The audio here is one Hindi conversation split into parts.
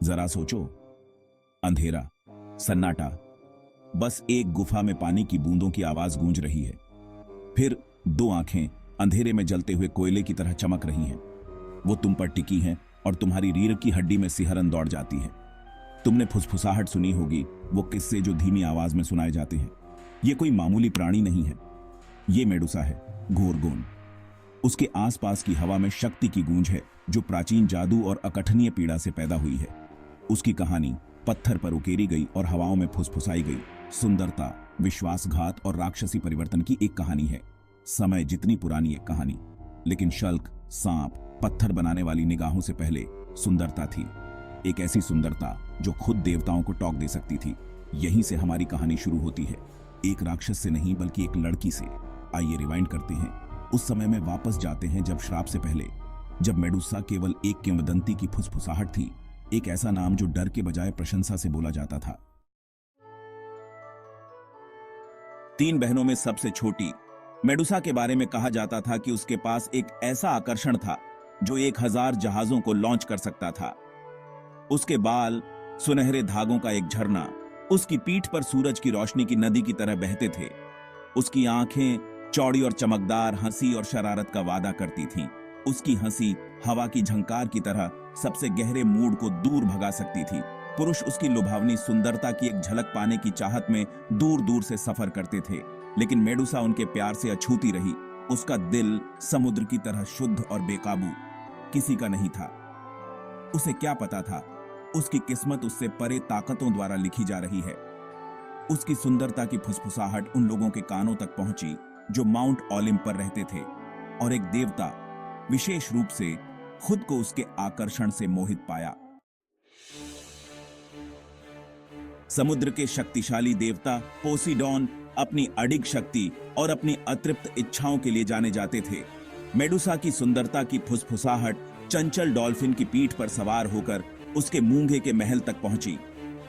जरा सोचो, अंधेरा, सन्नाटा, बस एक गुफा में पानी की बूंदों की आवाज गूंज रही है। फिर दो आंखें अंधेरे में जलते हुए कोयले की तरह चमक रही हैं। वो तुम पर टिकी हैं और तुम्हारी रीढ़ की हड्डी में सिहरन दौड़ जाती है। तुमने फुसफुसाहट सुनी होगी, वो किस्से जो धीमी आवाज में सुनाए जाते हैं। ये कोई मामूली प्राणी नहीं है, ये मेडुसा है, गोरगोन। उसके आसपास की हवा में शक्ति की गूंज है जो प्राचीन जादू और अकथनीय पीड़ा से पैदा हुई है। उसकी कहानी पत्थर पर उकेरी गई और हवाओं में फुसफुसाई गई सुंदरता, विश्वासघात और राक्षसी परिवर्तन की एक कहानी है। समय जितनी पुरानी एक कहानी, लेकिन शल्क, सांप, पत्थर बनाने वाली निगाहों से पहले सुंदरता थी। एक ऐसी सुंदरता जो खुद देवताओं को टोक दे सकती थी। यहीं से हमारी कहानी शुरू होती है, एक राक्षस से नहीं बल्कि एक लड़की से। आइए रिवाइंड करते हैं, उस समय में वापस जाते हैं जब श्राप से पहले, जब मेडुसा केवल एक किंवदंती की फुसफुसाहट थी, एक ऐसा नाम जो डर के बजाय प्रशंसा से बोला जाता था। 3 बहनों में सबसे छोटी मेडुसा के बारे में कहा जाता था कि उसके पास एक ऐसा आकर्षण था जो 1000 जहाजों को लॉन्च कर सकता था। उसके बाल सुनहरे धागों का एक झरना, उसकी पीठ पर सूरज की रोशनी की नदी की तरह बहते थे। उसकी आंखें चौड़ी और चमकदार हंसी और शरारत का वादा करती थीं। उसकी हंसी हवा की झंकार की तरह सबसे गहरे मूड को दूर भगा सकती थी। पुरुष उसकी लुभावनी सुंदरता की एक झलक पाने की चाहत में दूर दूर से सफर करते थे, लेकिन मेडुसा उनके प्यार से अछूती रही। उसका दिल समुद्र की तरह शुद्ध और बेकाबू किसी का नहीं था। उसे क्या पता था, उसकी किस्मत उससे परे ताकतों द्वारा लिखी जा रही है। उसकी सुंदरता की फुसफुसाहट उन लोगों के कानों तक पहुंची जो माउंट ओलिम्प पर रहते थे, और एक देवता विशेष रूप से खुद को उसके आकर्षण से मोहित पाया। समुद्र के शक्तिशाली देवता पोसीडॉन अपनी अडिग शक्ति और अपनी अतृप्त इच्छाओं के लिए जाने जाते थे। मेडुसा की सुंदरता की फुसफुसाहट चंचल डॉल्फिन की पीठ पर सवार होकर उसके मूंगे के महल तक पहुंची।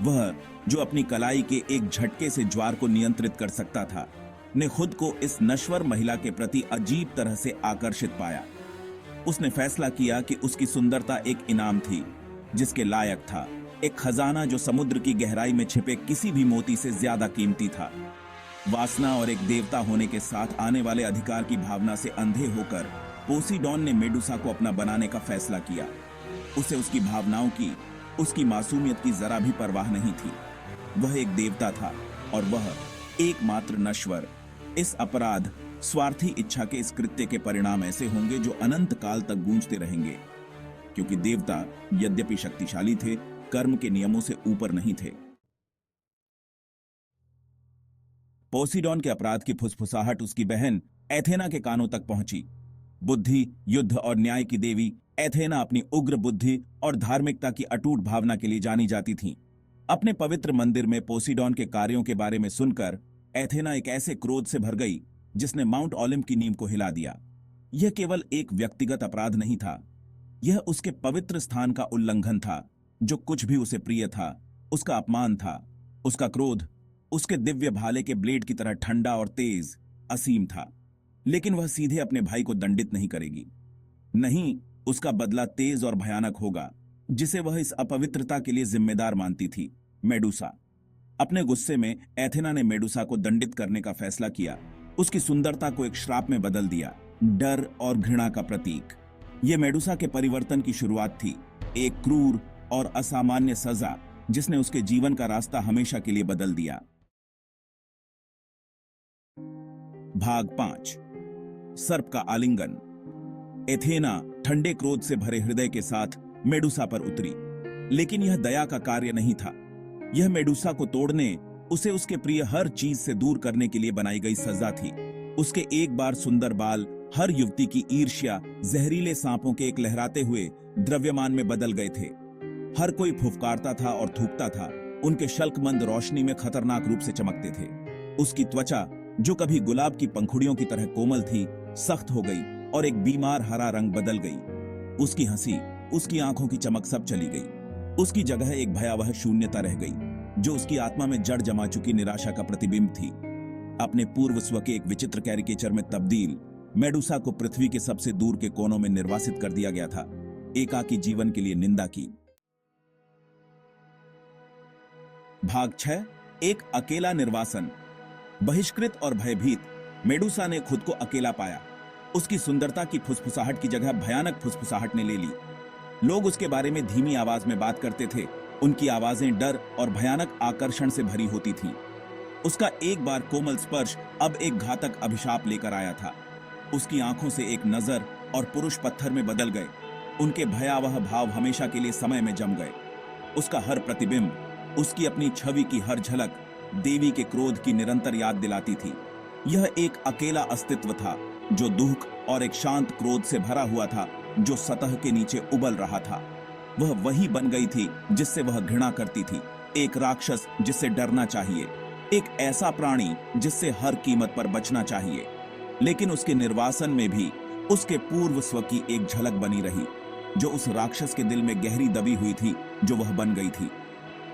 वह जो अपनी कलाई के एक झटके से ज्वार को नियंत्रित कर सकता था, ने खुद को इस नश्वर महिला के प्रति अजीब तरह से आकर्षित पाया। उसने फैसला किया कि उसकी सुंदरता एक इनाम थी जिसके लायक था, एक खजाना जो समुद्र की गहराई में छिपे किसी भी मोती से ज्यादा कीमती था। वासना और एक देवता होने के साथ आने वाले अधिकार की भावना से अंधे होकर पोसीडॉन ने मेडुसा को अपना बनाने का फैसला किया। उसे उसकी भावनाओं की, उसकी मासूमियत की जरा भी परवाह नहीं थी। वह एक देवता था और वह एकमात्र नश्वर। इस अपराध, स्वार्थी इच्छा के इस कृत्य के परिणाम ऐसे होंगे जो अनंत काल तक गूंजते रहेंगे, क्योंकि देवता यद्यपि शक्तिशाली थे, कर्म के नियमों से ऊपर नहीं थे। पोसीडॉन के अपराध की फुसफुसाहट उसकी बहन एथेना के कानों तक पहुंची। बुद्धि, युद्ध और न्याय की देवी एथेना अपनी उग्र बुद्धि और धार्मिकता की अटूट भावना के लिए जानी जाती थीं। अपने पवित्र मंदिर में पोसीडॉन के कार्यों के बारे में सुनकर एथेना एक ऐसे क्रोध से भर गई जिसने माउंट ओलिम्प की नींव को हिला दिया। यह केवल एक व्यक्तिगत अपराध नहीं था, यह उसके पवित्र स्थान का उल्लंघन था। जो कुछ भी उसे प्रिय था, उसका अपमान था। उसका क्रोध उसके दिव्य भाले के ब्लेड की तरह ठंडा और तेज, असीम था। लेकिन वह सीधे अपने भाई को दंडित नहीं करेगी। नहीं, उसका बदला तेज और भयानक होगा, जिसे वह इस अपवित्रता के लिए जिम्मेदार मानती थी, मेडुसा। अपने गुस्से में एथेना ने मेडुसा को दंडित करने का फैसला किया। उसकी सुंदरता को एक श्राप में बदल दिया, डर और घृणा का प्रतीक। यह मेडुसा के परिवर्तन की शुरुआत थी, एक क्रूर और असामान्य सजा जिसने उसके जीवन का रास्ता हमेशा के लिए बदल दिया। भाग 5, सर्प का आलिंगन। एथेना ठंडे क्रोध से भरे हृदय के साथ मेडुसा पर उतरी, लेकिन यह दया का कार्य नहीं था। यह मेडुसा को तोड़ने, उसे उसके प्रिय हर चीज से दूर करने के लिए बनाई गई सजा थी। उसके एक बार सुंदर बाल हर युवती की ईर्ष्या जहरीले सांपों के एक लहराते हुए द्रव्यमान में बदल गए थे। हर कोई फुफकारता था और थूकता था। उनके शल्कमंद रोशनी में खतरनाक रूप से चमकते थे। उसकी त्वचा, जो कभी गुलाब की पंखुड़ियों की तरह कोमल थी, सख्त हो गई और एक बीमार हरा रंग बदल गई। उसकी हंसी, उसकी आंखों की चमक सब चली गई। उसकी जगह एक भयावह शून्यता रह गई, जो उसकी आत्मा में जड़ जमा चुकी निराशा का प्रतिबिंब थी। अपने पूर्व स्व के एक विचित्र कैरिकेचर में तब्दील, मेडुसा को पृथ्वी के सबसे दूर के कोनों में निर्वासित कर दिया गया था, एकाकी जीवन के लिए निंदा की। भाग 6। एक अकेला निर्वासन। बहिष्कृत और भयभीत, मेडुसा ने खुद को अकेला पाया। उसकी सुंदरता की फुसफुसाहट की जगह भयानक फुसफुसाहट ने ले ली। लोग उसके बारे में धीमी आवाज में बात करते थे। उनकी आवाजें डर और भयानक आकर्षण से भरी होती थीं। उसका एक बार कोमल स्पर्श अब एक घातक अभिशाप लेकर आया था। उसकी आंखों से एक नजर और पुरुष पत्थर में बदल गए। उनके भयावह भाव हमेशा के लिए समय में जम गए। उसका हर प्रतिबिंब, उसकी अपनी छवि की हर झलक देवी के क्रोध की निरंतर याद दिलाती थी। यह एक अकेला अस्तित्व था जो दुख और एक शांत क्रोध से भरा हुआ था, जो सतह के नीचे उबल रहा था। वह वही बन गई थी जिससे वह घृणा करती थी, एक राक्षस जिससे डरना चाहिए, एक ऐसा प्राणी जिससे हर कीमत पर बचना चाहिए। लेकिन उसके निर्वासन में भी उसके पूर्व स्व की एक झलक बनी रही, जो उस राक्षस के दिल में गहरी दबी हुई थी, जो वह बन गई थी।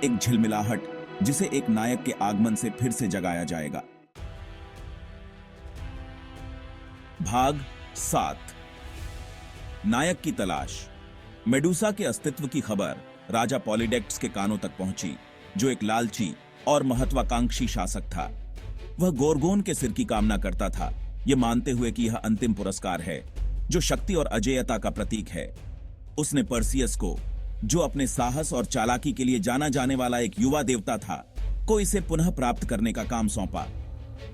एक झिलमिलाहट जिसे एक नायक के आगमन से फिर से जगाया जाएगा। भाग 7। नायक की तलाश। मेडुसा के अस्तित्व की खबर राजा पॉलीडेक्ट्स के कानों तक पहुंची, जो एक लालची और महत्वाकांक्षी शासक था। वह गोरगोन के सिर की कामना करता था, यह मानते हुए कि यह अंतिम पुरस्कार है, जो शक्ति और अजेयता का प्रतीक है। उसने पर्सियस को, जो अपने साहस और चालाकी के लिए जाना जाने वाला एक युवा देवता था, को इसे पुनः प्राप्त करने का काम सौंपा।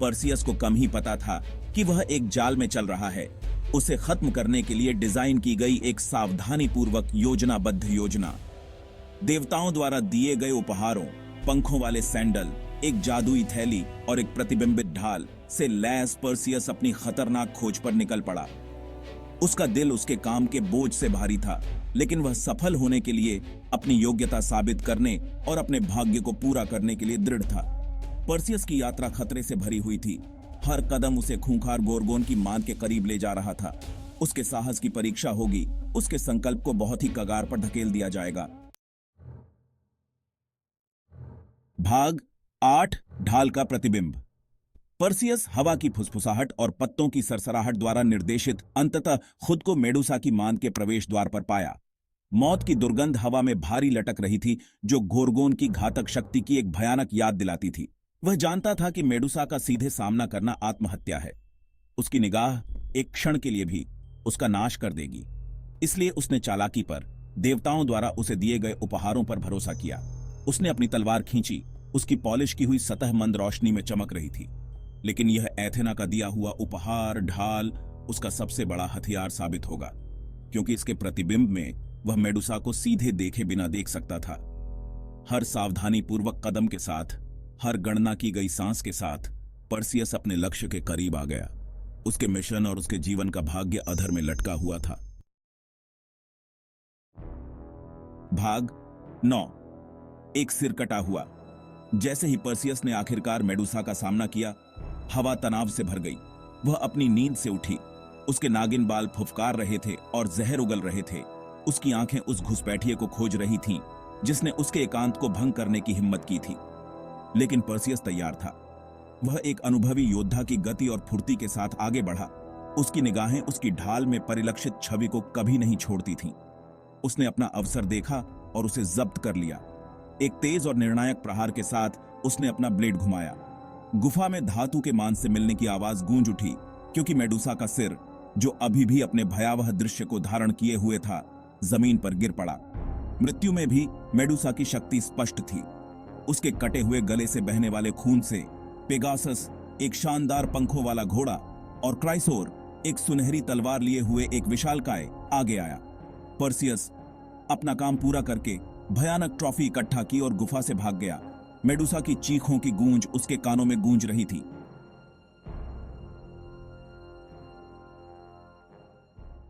पर्सियस को कम ही पता था कि वह एक जाल में चल रहा है, उसे खत्म करने के लिए डिजाइन की गई एक सावधानीपूर्वक योजनाबद्ध योजना। देवताओं द्वारा दिए गए उपहारों, पंखों वाले सैंडल, एक जादुई थैली और एक प्रतिबिंबित ढाल से लैस पर्सियस अपनी खतरनाक खोज पर निकल पड़ा। उसका दिल उसके काम के बोझ से भारी था, लेकिन वह सफल होने के लिए, अपनी योग्यता साबित करने और अपने भाग्य को पूरा करने के लिए दृढ़ था। पर्सियस की यात्रा खतरे से भरी हुई थी। हर कदम उसे खूंखार गोरगोन की मांद के करीब ले जा रहा था। उसके साहस की परीक्षा होगी, उसके संकल्प को बहुत ही कगार पर धकेल दिया जाएगा। भाग 8। ढाल का प्रतिबिंब। पर्सियस हवा की फुसफुसाहट और पत्तों की सरसराहट द्वारा निर्देशित अंततः खुद को मेडुसा की मांद के प्रवेश द्वार पर पाया। मौत की दुर्गंध हवा में भारी लटक रही थी, जो गोरगोन की घातक शक्ति की एक भयानक याद दिलाती थी। वह जानता था कि मेडुसा का सीधे सामना करना आत्महत्या है। उसकी निगाह एक क्षण के लिए भी उसका नाश कर देगी। इसलिए उसने चालाकी पर, देवताओं द्वारा उसे दिए गए उपहारों पर भरोसा किया। उसने अपनी तलवार खींची। उसकी पॉलिश की हुई सतह मंद रोशनी में चमक रही थी, लेकिन यह एथेना का दिया हुआ उपहार ढाल उसका सबसे बड़ा हथियार साबित होगा, क्योंकि इसके प्रतिबिंब में वह मेडुसा को सीधे देखे बिना देख सकता था। हर सावधानीपूर्वक कदम के साथ, हर गणना की गई सांस के साथ पर्सियस अपने लक्ष्य के करीब आ गया। उसके मिशन और उसके जीवन का भाग्य अधर में लटका हुआ था। भाग 9। एक सिर कटा हुआ। जैसे ही पर्सियस ने आखिरकार मेडुसा का सामना किया, हवा तनाव से भर गई। वह अपनी नींद से उठी। उसके नागिन बाल फुफकार रहे थे और जहर उगल रहे थे। उसकी आंखें उस घुसपैठिए को खोज रही थीं, जिसने उसके एकांत को भंग करने की हिम्मत की थी। लेकिन पर्सियस तैयार था। वह एक अनुभवी योद्धा की गति और फुर्ती के साथ आगे बढ़ा। उसकी निगाहें उसकी ढाल में परिलक्षित छवि को कभी नहीं छोड़ती थीं। उसने अपना अवसर देखा और उसे जब्त कर लिया। एक तेज और निर्णायक प्रहार के साथ उसने अपना ब्लेड घुमाया। गुफा में धातु के मान से मिलने की आवाज गूंज उठी, क्योंकि मेडुसा का सिर, जो अभी भी अपने भयावह दृश्य को धारण किए हुए था, जमीन पर गिर पड़ा। मृत्यु में भी मेडुसा की शक्ति स्पष्ट थी। उसके कटे हुए गले से बहने वाले खून से पेगासस, एक शानदार पंखों वाला घोड़ा, और क्राइसोर, एक सुनहरी तलवार लिए हुए एक विशालकाय, आगे आया। पर्सियस अपना काम पूरा करके भयानक ट्रॉफी इकट्ठा की और गुफा से भाग गया। मेडुसा की चीखों की गूंज उसके कानों में गूंज रही थी।